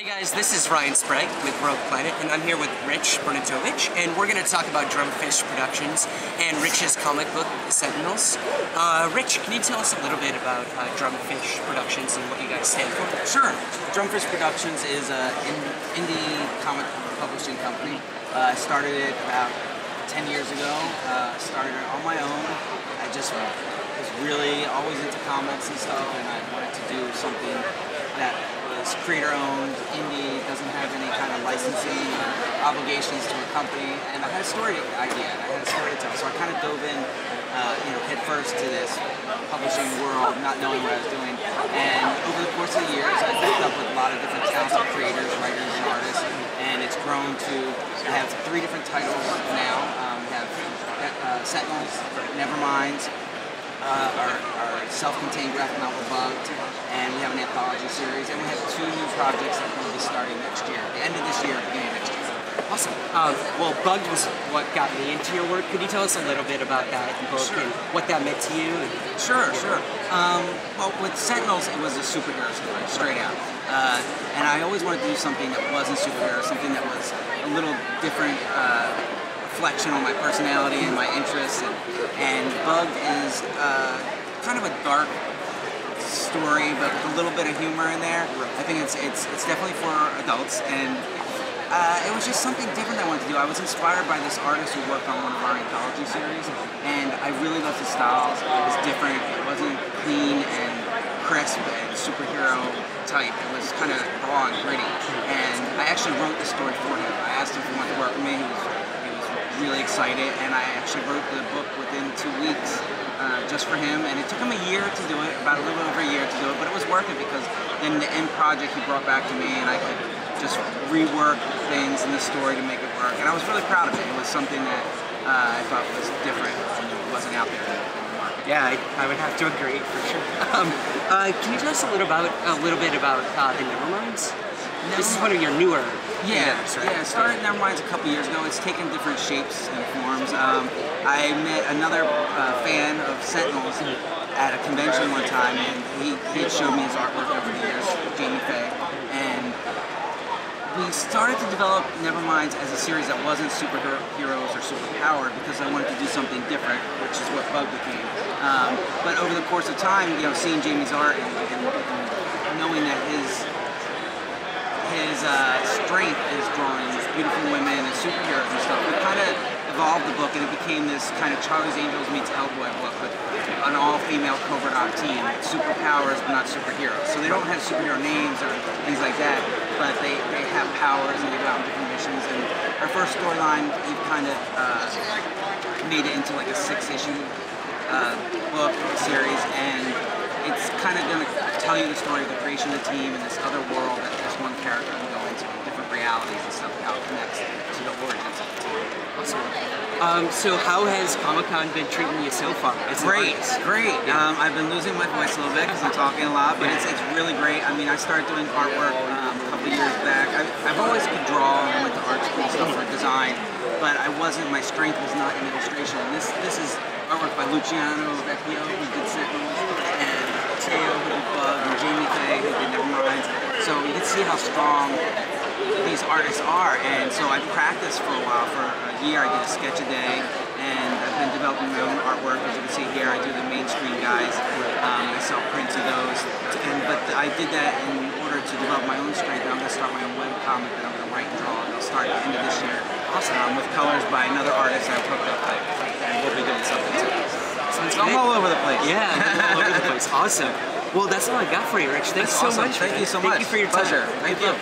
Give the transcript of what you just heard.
Guys, this is Ryan Sprague with Rogue Planet, and I'm here with Rich Bernatovech, and we're going to talk about Drumfish Productions and Rich's comic book, Sentinels. Rich, can you tell us a little bit about Drumfish Productions and what you guys stand for? Sure. Drumfish Productions is an indie comic publishing company. I started it about 10 years ago. Started it on my own. I just was really always into comics and stuff, and I wanted to do something that was creator-owned, indie, doesn't have any kind of licensing obligations to a company, and I had a story idea, and I had a story to tell, so I kind of dove in, head first to this publishing world, not knowing what I was doing, and over the course of the years, I hooked up with a lot of different talented creators, writers, and artists, and it's grown to, I have 3 different titles now. We have Sentinels, Nevermind, our self-contained graphic novel Bugged, and we have an anthology series, and we have 2 new projects that will be starting next year, the end of this year, beginning of next year. Awesome. Well, Bugged was what got me into your work. Could you tell us a little bit about that book and what that meant to you? Sure. Well, with Sentinels, it was a superhero story, straight out. And I always wanted to do something that wasn't superhero, something that was a little different, reflection on my personality and my interests, and Bugged is kind of a dark story, but with a little bit of humor in there. I think it's definitely for adults, and it was just something different I wanted to do. I was inspired by this artist who worked on one of our anthology series, and I really loved his style. It was different. It wasn't clean and crisp and superhero type. It was kind of raw and gritty, and I actually wrote the story for him. I asked him if he wanted to work with me. He was really excited, and I actually wrote the book within 2 weeks just for him, and it took him a year to do it, about a little over a year to do it, but it was worth it because then the end project he brought back to me, and I could just rework things in the story to make it work, and I was really proud of it. It was something that I thought was different and wasn't out there in the market. Yeah, I would have to agree for sure. Can you tell us a little bit about the Neverminds? This is one of your newer endeavors, right? Yeah, I started Neverminds a couple years ago. It's taken different shapes and forms. I met another fan of Sentinels at a convention one time, and he had showed me his artwork over the years, Jamie Faye, and we started to develop Neverminds as a series that wasn't superheroes or superpowered because I wanted to do something different, which is what Bugged became. But over the course of time, seeing Jamie's art and knowing that his strength is drawing beautiful women and superheroes and stuff, we kind of evolved the book, and it became this kind of Charlie's Angels meets Hellboy book with an all-female Cobra Dog team, superpowers but not superheroes. So they don't have superhero names or things like that, but they have powers and they go out on different missions. And our first storyline, we've kind of made it into like a 6-issue book series, and it's kind of going to tell you the story of the creation of the team in this other world that this one character will go into, different realities and stuff, how it connects to the origins of the team. Awesome. So how has Comic-Con been treating you so far? It's great. I've been losing my voice a little bit because I'm talking a lot, but it's really great. I mean, I started doing artwork a couple years back. I've always could draw and went to art school and stuff for design, but my strength was not in illustration. This is artwork by Luciano Vecchio, who did Sentinels, and Teo, who did Bugged, and Jamie Faye, who did Nevermind. So you can see how strong these artists are, and so I practiced for a while. For a year, I did a sketch a day, and I've been developing my own artwork. As you can see here, I do the mainstream guys. I sell prints of those, but I did that in order to develop my own strength. I'm going to start my own web comic that I'm going to write and draw, and I'll start at the end of this year. With colors by another artist I've hooked up with, and we'll be doing something too. So I'm all over the place. Yeah, all over the place. Awesome. Well, that's all I got for you, Rich. Thanks so much. Thank you so much. Thank you for your time. Pleasure. Thank you.